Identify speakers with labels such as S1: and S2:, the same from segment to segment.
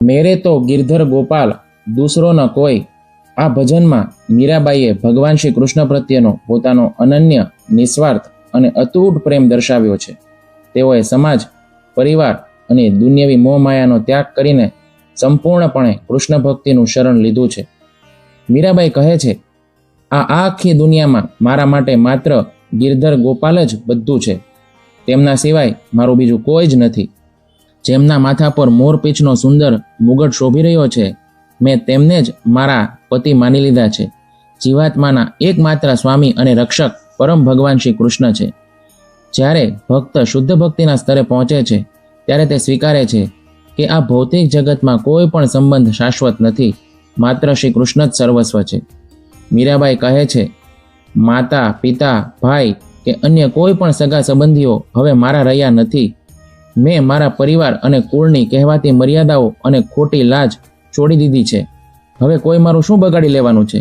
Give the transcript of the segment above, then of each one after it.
S1: મેરે તો ગિરધર ગોપાલ દૂસરો ન કોઈ. આ ભજનમાં મીરાબાઈએ ભગવાન શ્રી કૃષ્ણ પ્રત્યેનો પોતાનો અનન્ય, નિસ્વાર્થ અને અતૂટ પ્રેમ દર્શાવ્યો છે. તેઓએ સમાજ, પરિવાર અને દુન્યવી મોહમાયાનો ત્યાગ કરીને સંપૂર્ણપણે કૃષ્ણ ભક્તિનું શરણ લીધું છે. મીરાબાઈ કહે છે, આ આખી દુનિયામાં મારા માટે માત્ર ગિરધર ગોપાલ જ બધું છે. તેમના સિવાય મારું બીજું કોઈ જ નથી. જેમના માથા પર મોરપીંછનો સુંદર મુગટ શોભી રહ્યો છે, મેં તેમને જ મારા પતિ માની લીધા છે. જીવાત્માના એકમાત્ર સ્વામી અને રક્ષક પરમ ભગવાન શ્રી કૃષ્ણ છે. જ્યારે ભક્ત શુદ્ધ ભક્તિના સ્તરે પહોંચે છે, ત્યારે તે સ્વીકારે છે કે આ ભૌતિક જગતમાં કોઈ પણ સંબંધ શાશ્વત નથી, માત્ર શ્રી કૃષ્ણ જ સર્વસ્વ છે. મીરાબાઈ કહે છે, માતા, પિતા, ભાઈ કે અન્ય કોઈ પણ સગા સંબંધીઓ હવે મારા રહ્યા નથી. મેં મારા પરિવાર અને કુળની કહેવાતી મર્યાદાઓ અને ખોટી લાજ છોડી દીધી છે. હવે કોઈ મારું શું બગાડી લેવાનું છે?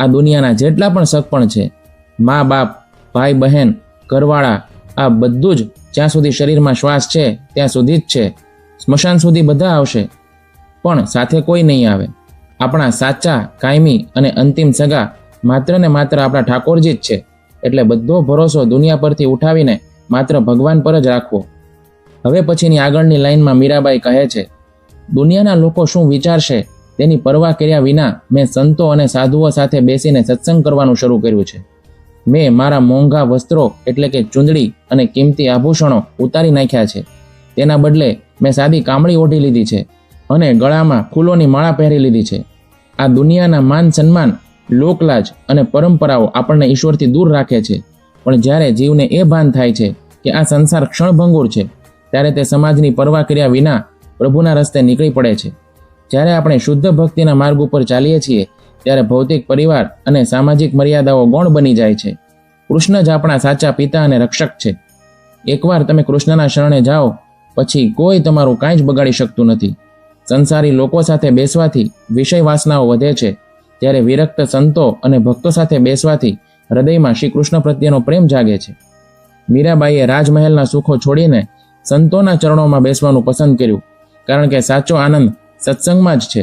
S1: આ દુનિયાના જેટલા પણ સગપણ છે, મા બાપ, ભાઈ બહેન, ઘરવાળા, આ બધું જ જ્યાં સુધી શરીરમાં શ્વાસ છે ત્યાં સુધી જ છે. સ્મશાન સુધી બધા આવશે, પણ સાથે કોઈ નહીં આવે. આપણા સાચા, કાયમી અને અંતિમ સગા માત્ર ને માત્ર આપણા ઠાકોરજી જ છે. એટલે બધો ભરોસો દુનિયા પરથી ઉઠાવીને માત્ર ભગવાન પર જ રાખવો. હવે પછીની આગળની લાઈનમાં મીરાબાઈ કહે છે, દુનિયાના લોકો શું વિચારશે તેની પરવા કર્યા વિના મેં સંતો અને સાધુઓ સાથે બેસીને સત્સંગ કરવાનું શરૂ કર્યું છે. મેં મારા મોંઘા વસ્ત્રો એટલે કે ચૂંદડી અને કિંમતી આભૂષણો ઉતારી નાખ્યા છે. તેના બદલે મેં સાદી કામળી ઓઢી લીધી છે અને ગળામાં ફૂલોની માળા પહેરી લીધી છે. આ દુનિયાના માન સન્માન, લોકલાજ અને પરંપરાઓ આપણને ઈશ્વરથી દૂર રાખે છે. પણ જ્યારે જીવને એ ભાન થાય છે કે આ સંસાર ક્ષણભંગુર છે, ત્યારે તે સમાજની પરવા કર્યા વિના પ્રભુના રસ્તે નીકળી પડે છે. જ્યારે આપણે શુદ્ધ ભક્તિના માર્ગ ઉપર ચાલીએ છીએ, ત્યારે ભૌતિક પરિવાર અને સામાજિક મર્યાદાઓ ગૌણ બની જાય છે. કૃષ્ણ જ આપણા સાચા પિતા અને રક્ષક છે. એકવાર તમે કૃષ્ણના શરણે જાઓ, પછી કોઈ તમારું કાંઈ જ બગાડી શકતું નથી. સંસારી લોકો સાથે બેસવાથી વિષય વાસનાઓ વધે છે, ત્યારે વિરક્ત સંતો અને ભક્તો સાથે બેસવાથી હૃદયમાં શ્રી કૃષ્ણ પ્રત્યેનો પ્રેમ જાગે છે. મીરાબાઈએ રાજમહેલના સુખો છોડીને સંતોના ચરણોમાં બેસવાનું પસંદ કર્યું, કારણ કે સાચો આનંદ સત્સંગમાં જ છે.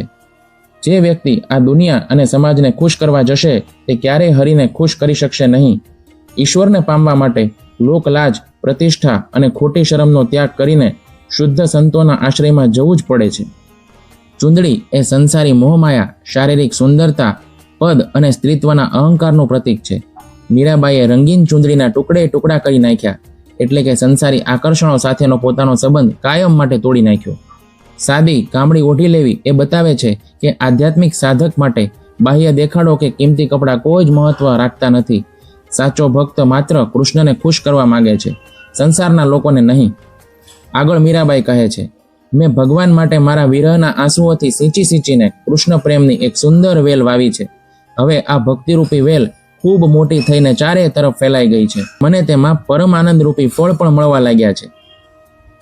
S1: જે વ્યક્તિ આ દુનિયા અને સમાજને ખુશ કરવા જશે, તે ક્યારેય હરીને ખુશ કરી શકશે નહીં. ઈશ્વરને પામવા માટે લોકલાજ, પ્રતિષ્ઠા અને ખોટી શરમનો ત્યાગ કરીને શુદ્ધ સંતોના આશ્રયમાં જવું જ પડે છે. ચૂંદડી એ સંસારી મોહમાયા, શારીરિક સુંદરતા, પદ અને સ્ત્રીત્વના અહંકારનું પ્રતીક છે. મીરાબાઈએ રંગીન ચૂંદડીના ટુકડે ટુકડા કરી નાખ્યા, એટલે કે સંસારી આકર્ષણો સાથેનો પોતાનો સંબંધ કાયમ માટે તોડી નાખ્યો. સાદી કામળી ઓઢી લેવી એ બતાવે છે કે આધ્યાત્મિક સાધક માટે બાહ્ય દેખાડો કે કિંમતી કપડાં કોઈ જ મહત્વ રાખતા નથી. સાચો ભક્ત માત્ર કૃષ્ણને ખુશ કરવા માંગે છે, સંસારના લોકોને નહીં. આગળ મીરાબાઈ કહે છે, મેં ભગવાન માટે મારા વિરહના આંસુઓથી સિંચી સિંચીને કૃષ્ણ પ્રેમની એક સુંદર વેલ વાવી છે. હવે આ ભક્તિરૂપી વેલ ખૂબ મોટી થઈને ચારે તરફ ફેલાઈ ગઈ છે. મને તેમાં પરમ આનંદરૂપી ફળ પણ મળવા લાગ્યા છે.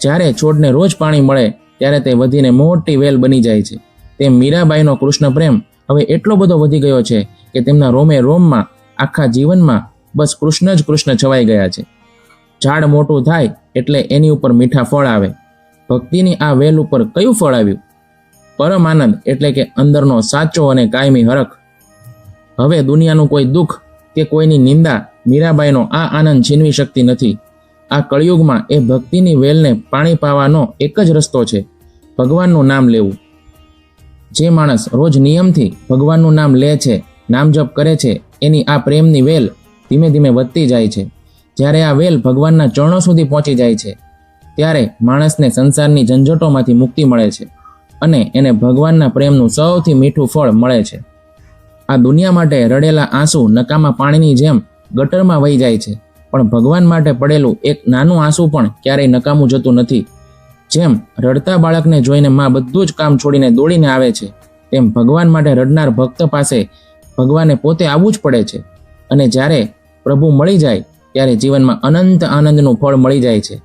S1: જ્યારે છોડને રોજ પાણી મળે, ત્યારે તે વધીને મોટી વેલ બની જાય છે. તેમ મીરાબાઈનો કૃષ્ણ પ્રેમ હવે એટલો બધો વધી ગયો છે કે તેમના રોમે રોમમાં, આખા જીવનમાં બસ કૃષ્ણ જ કૃષ્ણ છવાઈ ગયા છે. ઝાડ મોટું થાય એટલે એની ઉપર મીઠા ફળ આવે. ભક્તિની આ વેલ ઉપર કયું ફળ આવ્યું? પરમ આનંદ, એટલે કે અંદરનો સાચો અને કાયમી હરખ. હવે દુનિયાનું કોઈ દુઃખ કે કોઈની નિંદા મીરાબાઈનો આ આનંદ છીનવી શકતી નથી. આ કળિયુગમાં એ ભક્તિની વેલને પાણી પાવાનો એક જ રસ્તો છે, ભગવાનનું નામ લેવું. જે માણસ રોજ નિયમથી ભગવાનનું નામ લે છે, નામ જપ કરે છે, એની આ પ્રેમની વેલ ધીમે ધીમે વધતી જાય છે. જ્યારે આ વેલ ભગવાનના ચરણો સુધી પહોંચી જાય છે, ત્યારે માણસને સંસારની ઝંઝટોમાંથી મુક્તિ મળે છે અને એને ભગવાનના પ્રેમનું સૌથી મીઠું ફળ મળે છે. આ દુનિયા માટે રડેલા આંસુ નકામા પાણીની જેમ ગટરમાં વહી જાય છે, પણ ભગવાન માટે પડેલું એક નાનું આંસુ પણ ક્યારેય નકામું જતું નથી. જેમ રડતા બાળકને જોઈને માં બધું જ કામ છોડીને દોડીને આવે છે, તેમ ભગવાન માટે રડનાર ભક્ત પાસે ભગવાને પોતે આવવું જ પડે છે. અને જ્યારે પ્રભુ મળી જાય, ત્યારે જીવનમાં અનંત આનંદનું ફળ મળી જાય છે.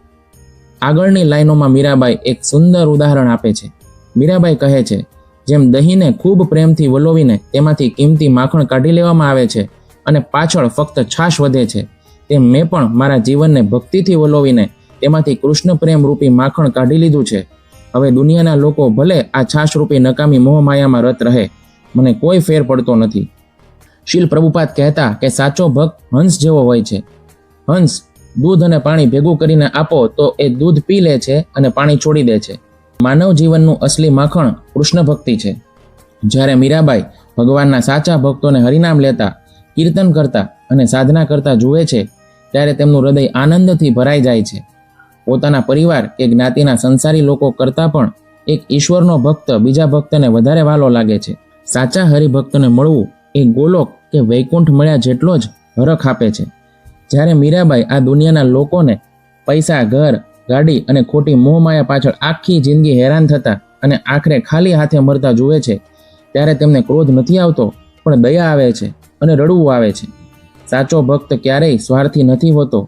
S1: આગળની લાઈનોમાં મીરાબાઈ એક સુંદર ઉદાહરણ આપે છે. મીરાબાઈ કહે છે, જેમ દહીંને ખૂબ પ્રેમથી વલોવીને તેમાંથી કિંમતી માખણ કાઢી લેવામાં આવે છે અને પાછળ ફક્ત છાશ વધે છે, તેમ મેં પણ મારા જીવનને ભક્તિથી વલોવીને તેમાંથી કૃષ્ણ પ્રેમ રૂપી માખણ કાઢી લીધું છે. હવે દુનિયાના લોકો ભલે આ છાશરૂપી નકામી મોહમાયામાં રત રહે, મને કોઈ ફેર પડતો નથી. શીલ પ્રભુપાદ કહેતા કે સાચો ભક્ત હંસ જેવો હોય છે. હંસ દૂધ અને પાણી ભેગું કરીને આપો તો એ દૂધ પી લે છે અને પાણી છોડી દે છે. માનવ જીવનનું અસલી માખણ કૃષ્ણ ભક્તિ છે. જ્યારે મીરાબાઈ ભગવાનના સાચા ભક્તોને હરિનામ લેતા, કીર્તન કરતા અને સાધના કરતા જુએ છે, ત્યારે તેમનું હૃદય આનંદથી ભરાઈ જાય છે. પોતાના પરિવાર કે જ્ઞાતિના સંસારી લોકો કરતાં પણ એક ઈશ્વરનો ભક્ત બીજા ભક્તને વધારે વાલો લાગે છે. સાચા હરિભક્તને મળવું એ ગોલોક કે વૈકુંઠ મળ્યા જેટલો જ હરખ આપે છે. જ્યારે મીરાબાઈ આ દુનિયાના લોકોને પૈસા, ઘર, ગાડી અને ખોટી મોહમાયા પાછળ આખી જિંદગી હેરાન થતા અને આખરે ખાલી હાથે મરતા જુએ છે, ત્યારે તેમને ક્રોધ નથી આવતો, પણ દયા આવે છે અને રડવું આવે છે. સાચો ભક્ત ક્યારેય સ્વાર્થી નથી હોતો.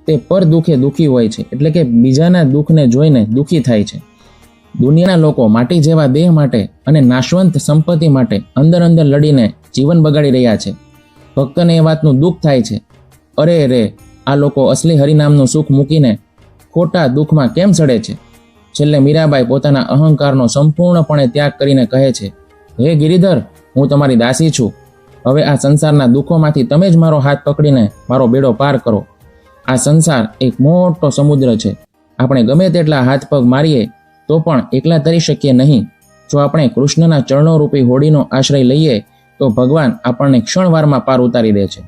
S1: તે પર દુઃખે દુઃખી હોય છે, એટલે કે બીજાના દુઃખને જોઈને દુઃખી થાય છે. દુનિયાના લોકો માટી જેવા દેહ માટે અને નાશવંત સંપત્તિ માટે અંદર અંદર લડીને જીવન બગાડી રહ્યા છે. ભક્તને એ વાતનું દુઃખ થાય છે, અરે રે, આ લોકો અસલી હરિનામનું સુખ મૂકીને ખોટા દુઃખમાં કેમ સડે છે. છેલ્લે મીરાબાઈ પોતાના અહંકારનો સંપૂર્ણપણે ત્યાગ કરીને કહે છે, હે ગિરિધર, હું તમારી દાસી છું. હવે આ સંસારના દુઃખોમાંથી તમે જ મારો હાથ પકડીને મારો બેડો પાર કરો. આ સંસાર એક મોટો સમુદ્ર છે. આપણે ગમે તેટલા હાથ પગ મારીએ તો પણ એકલા તરી શકીએ નહીં. જો આપણે કૃષ્ણના ચરણોરૂપી હોડીનો આશ્રય લઈએ તો ભગવાન આપણને ક્ષણવારમાં પાર ઉતારી દે છે.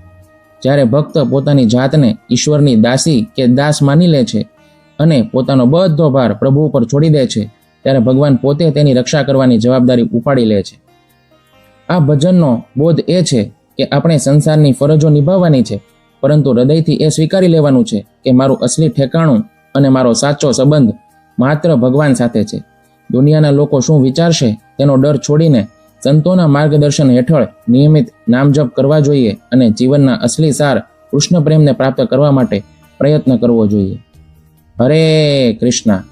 S1: જ્યારે ભક્ત પોતાની જાતને ઈશ્વરની દાસી કે દાસ માની લે છે અને પોતાનો બધો ભાર પ્રભુ ઉપર છોડી દે છે, ત્યારે ભગવાન પોતે તેની રક્ષા કરવાની જવાબદારી ઉપાડી લે છે. આ ભજનનો બોધ એ છે કે આપણે સંસારની ફરજો નિભાવવાની છે, પરંતુ હૃદયથી એ સ્વીકારી લેવાનું છે કે મારું અસલી ઠેકાણું અને મારો સાચો સંબંધ માત્ર ભગવાન સાથે છે. દુનિયાના લોકો શું વિચારશે તેનો ડર છોડીને સંતોના માર્ગદર્શન હેઠળ નિયમિત નામજપ કરવા જોઈએ અને જીવનના અસલી સાર કૃષ્ણ પ્રેમને પ્રાપ્ત કરવા માટે પ્રયત્ન કરવો જોઈએ. હરે કૃષ્ણ.